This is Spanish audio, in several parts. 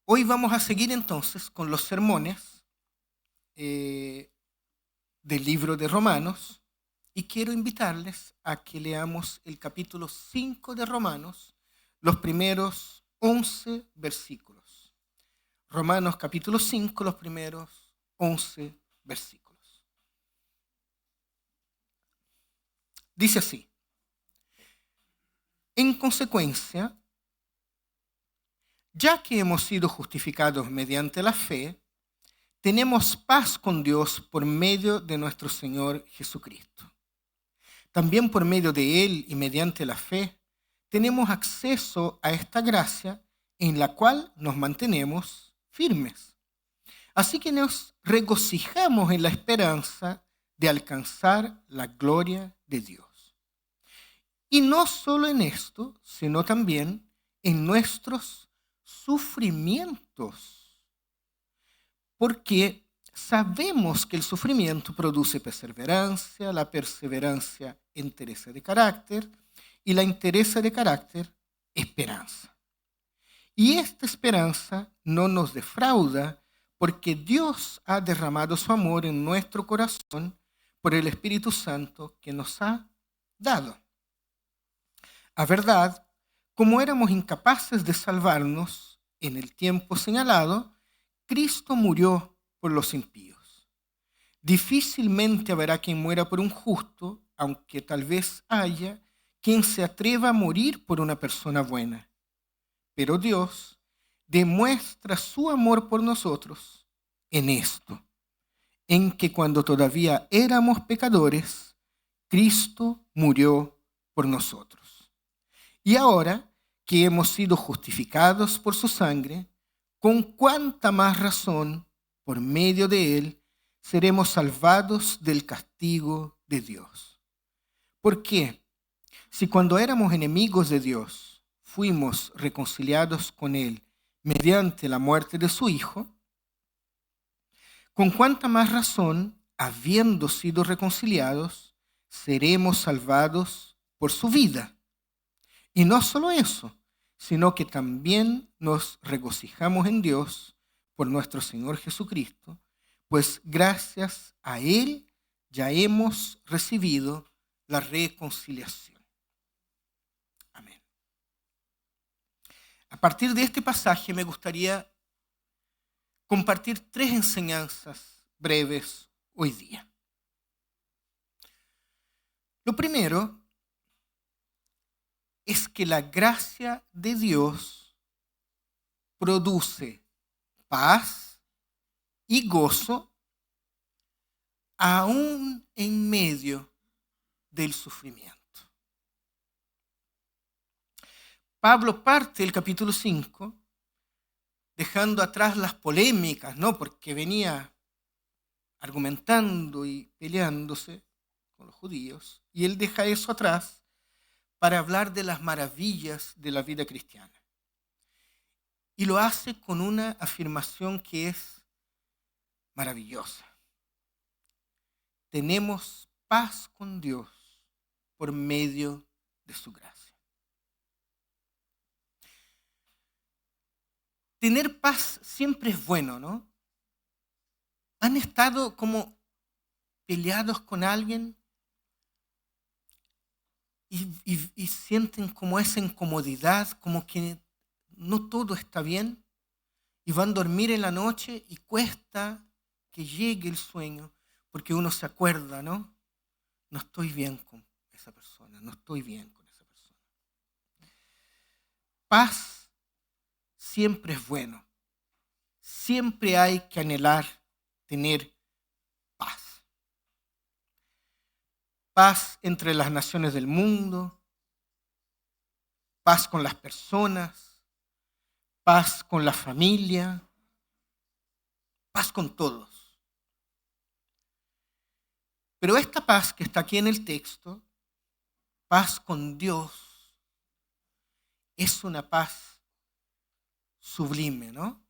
Hoy vamos a seguir entonces con los sermones del libro de Romanos y quiero invitarles a que leamos el capítulo 5 de Romanos, los primeros 11 versículos. Romanos capítulo 5, los primeros 11 versículos. Dice así: en consecuencia, ya que hemos sido justificados mediante la fe, tenemos paz con Dios por medio de nuestro Señor Jesucristo. También por medio de Él y mediante la fe, tenemos acceso a esta gracia en la cual nos mantenemos firmes. Así que nos regocijamos en la esperanza de alcanzar la gloria de Dios. Y no solo en esto, sino también en nuestros sufrimientos, porque sabemos que el sufrimiento produce perseverancia, la perseverancia entereza de carácter y la entereza de carácter esperanza. Y esta esperanza no nos defrauda porque Dios ha derramado su amor en nuestro corazón por el Espíritu Santo que nos ha dado. A verdad, como éramos incapaces de salvarnos en el tiempo señalado, Cristo murió por los impíos. Difícilmente habrá quien muera por un justo, aunque tal vez haya quien se atreva a morir por una persona buena. Pero Dios demuestra su amor por nosotros en esto, en que cuando todavía éramos pecadores, Cristo murió por nosotros. Y ahora que hemos sido justificados por su sangre, con cuánta más razón, por medio de Él, seremos salvados del castigo de Dios. ¿Por qué? Si cuando éramos enemigos de Dios, fuimos reconciliados con Él mediante la muerte de su Hijo, con cuánta más razón, habiendo sido reconciliados, seremos salvados por su vida. Y no solo eso, sino que también nos regocijamos en Dios por nuestro Señor Jesucristo, pues gracias a Él ya hemos recibido la reconciliación. Amén. A partir de este pasaje me gustaría compartir 3 enseñanzas breves hoy día. Lo primero es que la gracia de Dios produce paz y gozo aún en medio del sufrimiento. Pablo parte el capítulo 5 dejando atrás las polémicas, ¿no? Porque venía argumentando y peleándose con los judíos, y él deja eso atrás para hablar de las maravillas de la vida cristiana. Y lo hace con una afirmación que es maravillosa. Tenemos paz con Dios por medio de su gracia. Tener paz siempre es bueno, ¿no? ¿Han estado como peleados con alguien y sienten como esa incomodidad, como que no todo está bien? Y van a dormir en la noche y cuesta que llegue el sueño, porque uno se acuerda, ¿no? No estoy bien con esa persona, no estoy bien con esa persona. Paz siempre es bueno. Siempre hay que anhelar tener paz. Paz entre las naciones del mundo, paz con las personas, paz con la familia, paz con todos. Pero esta paz que está aquí en el texto, paz con Dios, es una paz sublime, ¿no?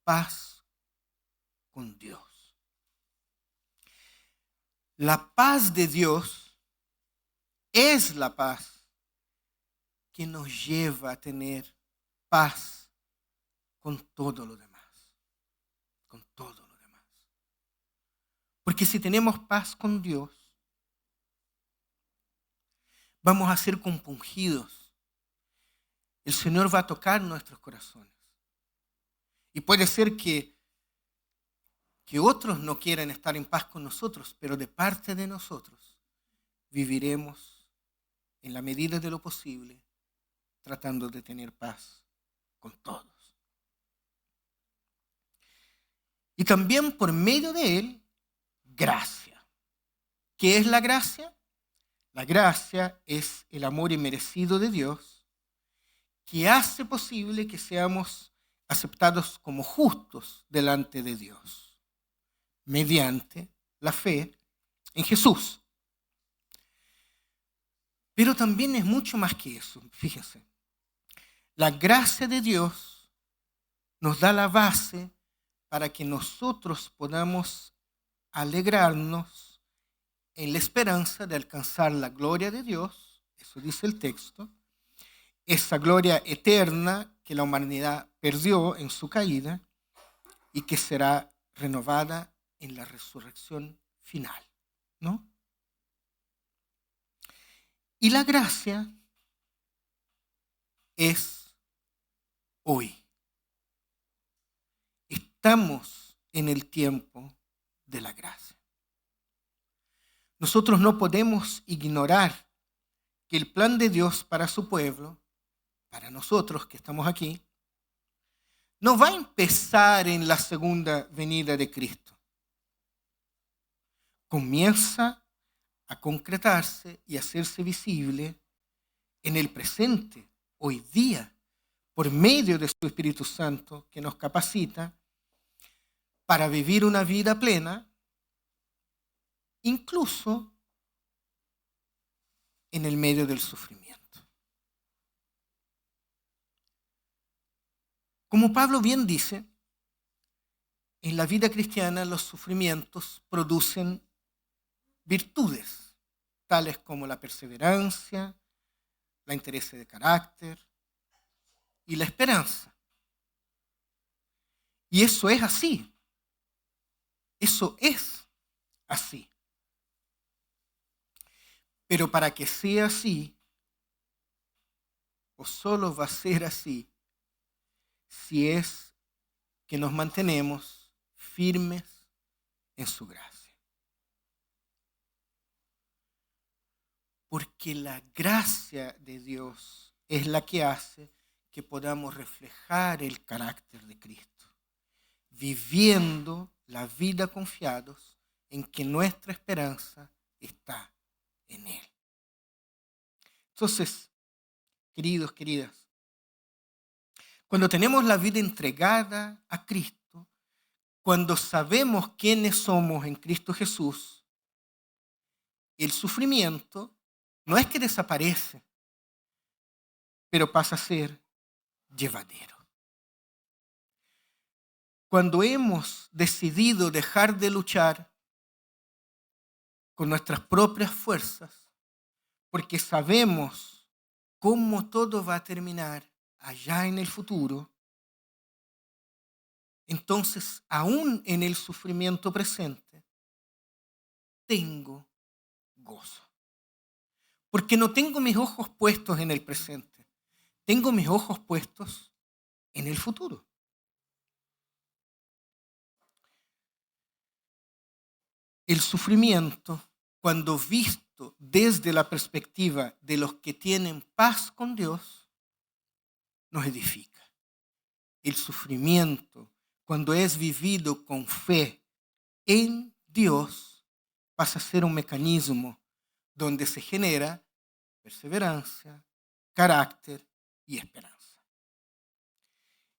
Paz con Dios. La paz de Dios es la paz que nos lleva a tener paz con todo lo demás. Con todo lo demás. Porque si tenemos paz con Dios, vamos a ser compungidos. El Señor va a tocar nuestros corazones. Y puede ser que otros no quieran estar en paz con nosotros, pero de parte de nosotros viviremos en la medida de lo posible tratando de tener paz con todos. Y también por medio de Él, gracia. ¿Qué es la gracia? La gracia es el amor inmerecido de Dios que hace posible que seamos aceptados como justos delante de Dios, mediante la fe en Jesús. Pero también es mucho más que eso, fíjense. La gracia de Dios nos da la base para que nosotros podamos alegrarnos en la esperanza de alcanzar la gloria de Dios, eso dice el texto, esa gloria eterna que la humanidad perdió en su caída y que será renovada en la resurrección final, ¿no? Y la gracia es hoy. Estamos en el tiempo de la gracia. Nosotros no podemos ignorar que el plan de Dios para su pueblo, para nosotros que estamos aquí, no va a empezar en la segunda venida de Cristo. Comienza a concretarse y a hacerse visible en el presente, hoy día, por medio de su Espíritu Santo que nos capacita para vivir una vida plena, incluso en el medio del sufrimiento. Como Pablo bien dice, en la vida cristiana los sufrimientos producen virtudes, tales como la perseverancia, la interés de carácter y la esperanza. Y eso es así. Eso es así. Pero para que sea así, o solo va a ser así, si es que nos mantenemos firmes en su gracia. Porque la gracia de Dios es la que hace que podamos reflejar el carácter de Cristo, viviendo la vida confiados en que nuestra esperanza está en Él. Entonces, queridos, queridas, cuando tenemos la vida entregada a Cristo, cuando sabemos quiénes somos en Cristo Jesús, el sufrimiento no es que desaparece, pero pasa a ser llevadero. Cuando hemos decidido dejar de luchar con nuestras propias fuerzas, porque sabemos cómo todo va a terminar allá en el futuro, entonces, aún en el sufrimiento presente, tengo gozo. Porque no tengo mis ojos puestos en el presente, tengo mis ojos puestos en el futuro. El sufrimiento, cuando visto desde la perspectiva de los que tienen paz con Dios, nos edifica. El sufrimiento, cuando es vivido con fe en Dios, pasa a ser un mecanismo donde se genera perseverancia, carácter y esperanza.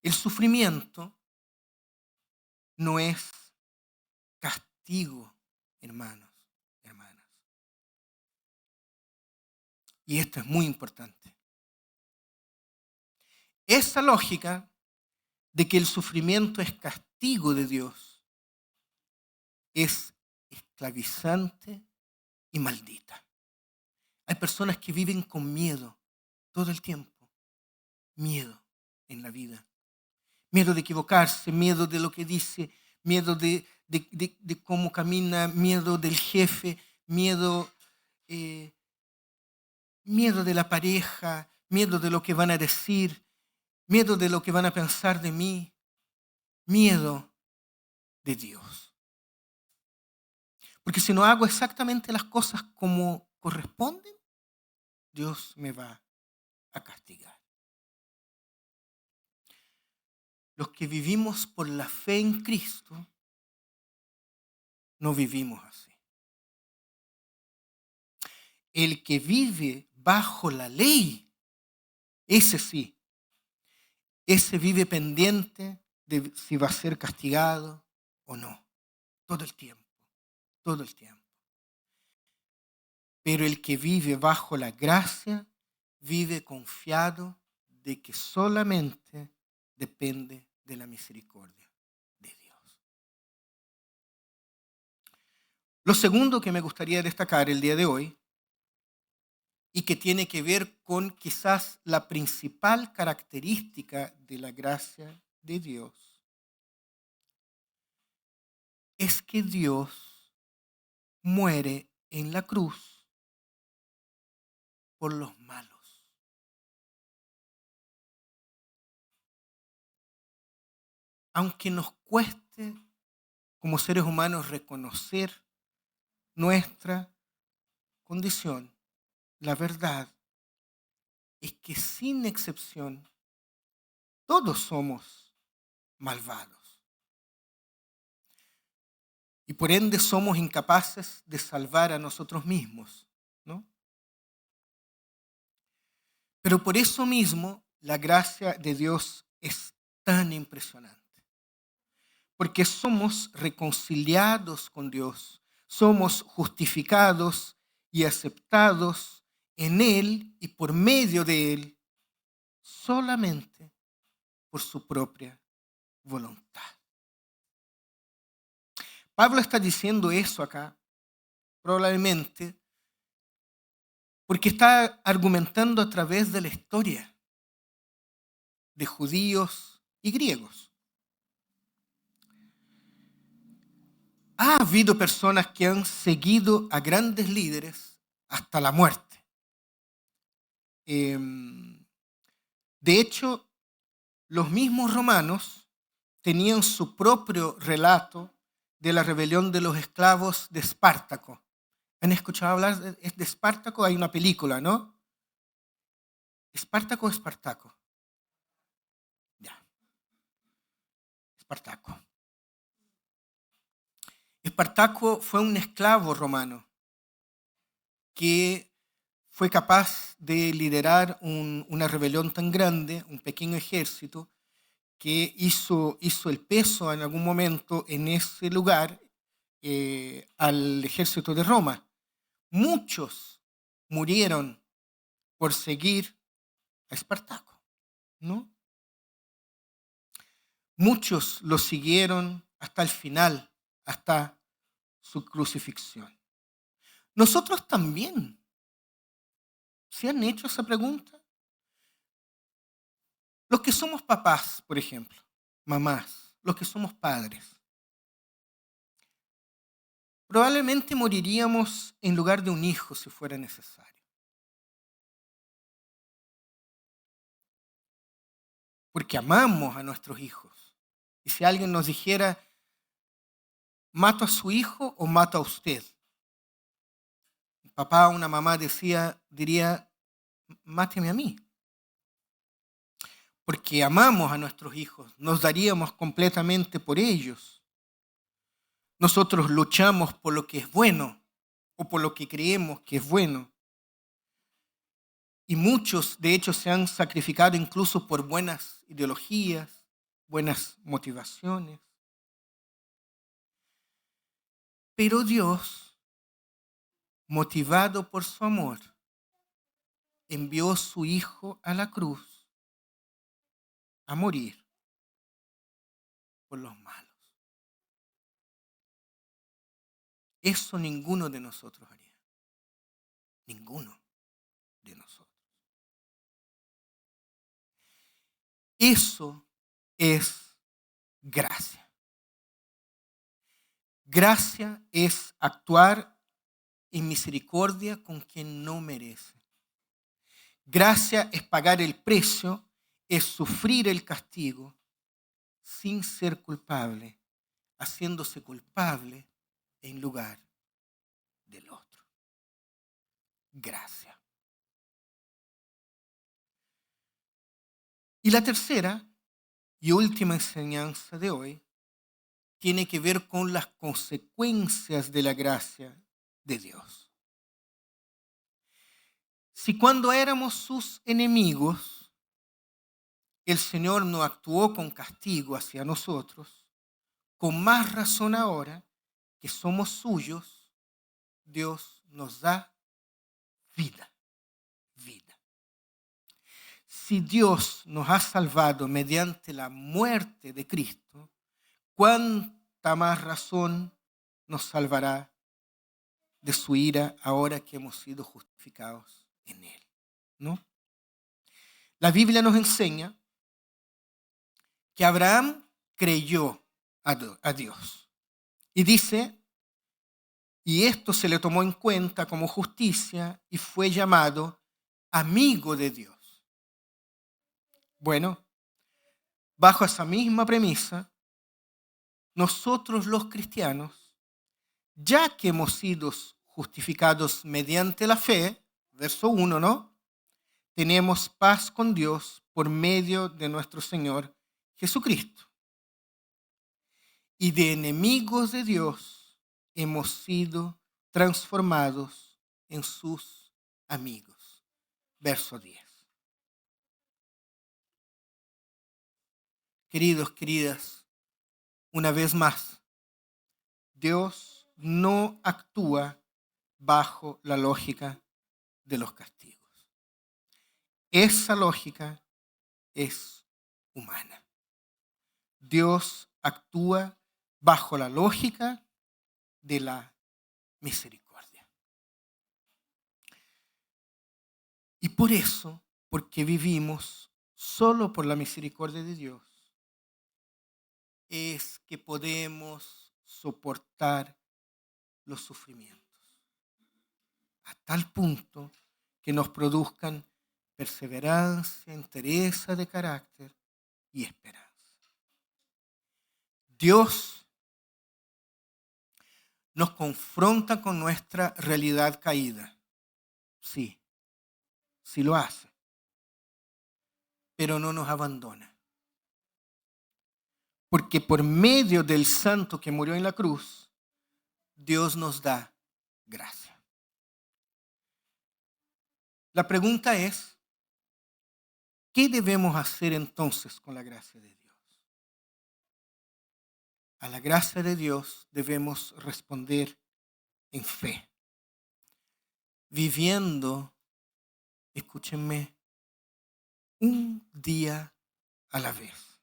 El sufrimiento no es castigo, hermanos, hermanas. Y esto es muy importante. Esa lógica de que el sufrimiento es castigo de Dios es esclavizante y maldita. Hay personas que viven con miedo todo el tiempo, miedo en la vida, Miedo de equivocarse, miedo de lo que dice, miedo de cómo camina, miedo del jefe, miedo, miedo de la pareja, miedo de lo que van a decir, miedo de lo que van a pensar de mí, miedo de Dios. Porque si no hago exactamente las cosas como corresponden, Dios me va a castigar. Los que vivimos por la fe en Cristo, no vivimos así. El que vive bajo la ley, ese sí, ese vive pendiente de si va a ser castigado o no, todo el tiempo, todo el tiempo. Pero el que vive bajo la gracia, vive confiado de que solamente depende de la misericordia de Dios. Lo segundo que me gustaría destacar el día de hoy, y que tiene que ver con quizás la principal característica de la gracia de Dios, es que Dios muere en la cruz por los malos. Aunque nos cueste como seres humanos reconocer nuestra condición, la verdad es que sin excepción todos somos malvados. Y por ende somos incapaces de salvar a nosotros mismos, ¿no? Pero por eso mismo la gracia de Dios es tan impresionante. Porque somos reconciliados con Dios, somos justificados y aceptados en Él y por medio de Él, solamente por su propia voluntad. Pablo está diciendo eso acá, probablemente, porque está argumentando a través de la historia de judíos y griegos. Ha habido personas que han seguido a grandes líderes hasta la muerte. De hecho, los mismos romanos tenían su propio relato de la rebelión de los esclavos de Espartaco. ¿Han escuchado hablar de Espartaco? Hay una película, ¿no? ¿Espartaco o Espartaco? Ya. Espartaco. Espartaco fue un esclavo romano que fue capaz de liderar una rebelión tan grande, un pequeño ejército, que hizo el peso en algún momento en ese lugar al ejército de Roma. Muchos murieron por seguir a Espartaco, ¿no? Muchos lo siguieron hasta el final, hasta su crucifixión. Nosotros también. ¿Se han hecho esa pregunta? Los que somos papás, por ejemplo, mamás, los que somos padres, probablemente moriríamos en lugar de un hijo si fuera necesario. Porque amamos a nuestros hijos. Y si alguien nos dijera, ¿mato a su hijo o mato a usted? Un papá o una mamá diría, máteme a mí. Porque amamos a nuestros hijos, nos daríamos completamente por ellos. Nosotros luchamos por lo que es bueno o por lo que creemos que es bueno. Y muchos, de hecho, se han sacrificado incluso por buenas ideologías, buenas motivaciones. Pero Dios, motivado por su amor, envió a su Hijo a la cruz a morir por los malos. Eso ninguno de nosotros haría. Ninguno de nosotros. Eso es gracia. Gracia es actuar en misericordia con quien no merece. Gracia es pagar el precio, es sufrir el castigo sin ser culpable, haciéndose culpable en lugar del otro. Gracia. Y la tercera y última enseñanza de hoy tiene que ver con las consecuencias de la gracia de Dios. Si cuando éramos sus enemigos, el Señor no actuó con castigo hacia nosotros, con más razón ahora que somos suyos, Dios nos da vida. Vida. Si Dios nos ha salvado mediante la muerte de Cristo, ¿cuánta más razón nos salvará de su ira ahora que hemos sido justificados en Él? ¿No? La Biblia nos enseña que Abraham creyó a Dios. Y dice, y esto se le tomó en cuenta como justicia y fue llamado amigo de Dios. Bueno, bajo esa misma premisa, nosotros los cristianos, ya que hemos sido justificados mediante la fe, verso 1, ¿no? Tenemos paz con Dios por medio de nuestro Señor Jesucristo. Y de enemigos de Dios hemos sido transformados en sus amigos. Verso 10. Queridos, queridas, una vez más, Dios no actúa bajo la lógica de los castigos. Esa lógica es humana. Dios actúa bajo la lógica de la misericordia. Y por eso, porque vivimos solo por la misericordia de Dios, es que podemos soportar los sufrimientos a tal punto que nos produzcan perseverancia, entereza de carácter y esperanza. Dios nos confronta con nuestra realidad caída. Sí, sí lo hace, pero no nos abandona. Porque por medio del santo que murió en la cruz, Dios nos da gracia. La pregunta es, ¿qué debemos hacer entonces con la gracia de Dios? A la gracia de Dios debemos responder en fe, viviendo, escúchenme, un día a la vez.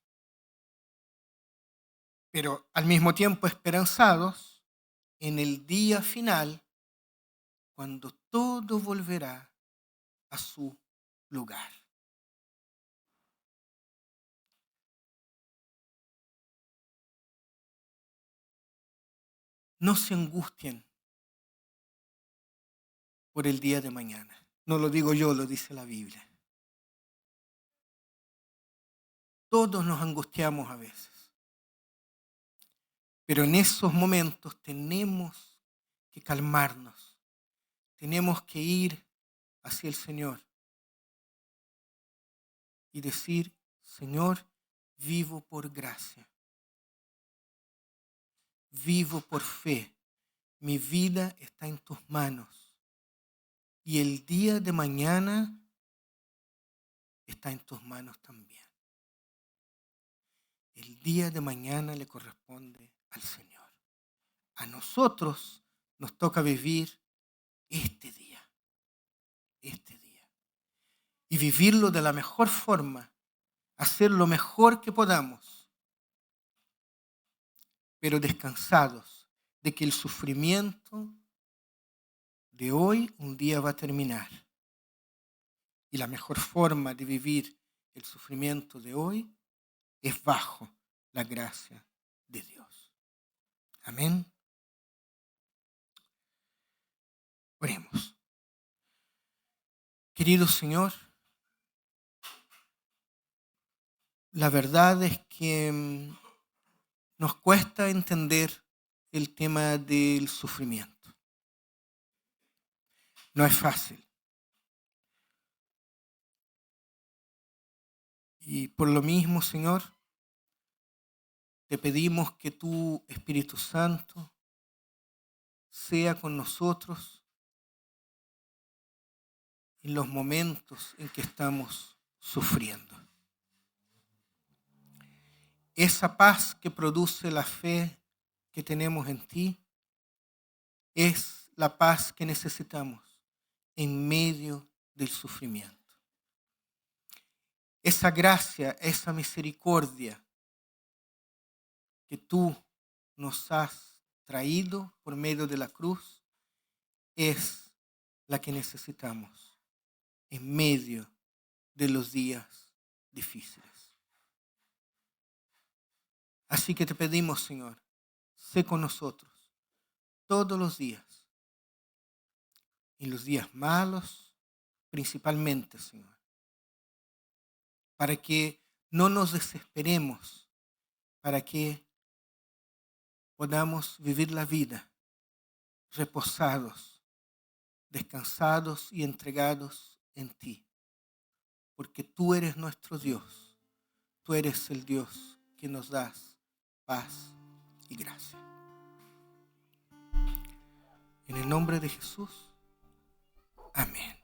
Pero al mismo tiempo esperanzados en el día final, cuando todo volverá a su lugar. No se angustien por el día de mañana. No lo digo yo, lo dice la Biblia. Todos nos angustiamos a veces. Pero en esos momentos tenemos que calmarnos. Tenemos que ir hacia el Señor y decir, Señor, vivo por gracia. Vivo por fe. Mi vida está en tus manos. Y el día de mañana está en tus manos también. El día de mañana le corresponde al Señor. A nosotros nos toca vivir este día. Este día. Y vivirlo de la mejor forma. Hacer lo mejor que podamos. Pero descansados de que el sufrimiento de hoy un día va a terminar. Y la mejor forma de vivir el sufrimiento de hoy es bajo la gracia de Dios. Amén. Oremos. Querido Señor, la verdad es que nos cuesta entender el tema del sufrimiento. No es fácil. Y por lo mismo, Señor, te pedimos que tu Espíritu Santo sea con nosotros en los momentos en que estamos sufriendo. Esa paz que produce la fe que tenemos en ti es la paz que necesitamos en medio del sufrimiento. Esa gracia, esa misericordia que tú nos has traído por medio de la cruz es la que necesitamos en medio de los días difíciles. Así que te pedimos, Señor, sé con nosotros todos los días, en los días malos principalmente, Señor, para que no nos desesperemos, para que podamos vivir la vida reposados, descansados y entregados en ti, porque tú eres nuestro Dios, tú eres el Dios que nos das paz y gracia. En el nombre de Jesús, amén.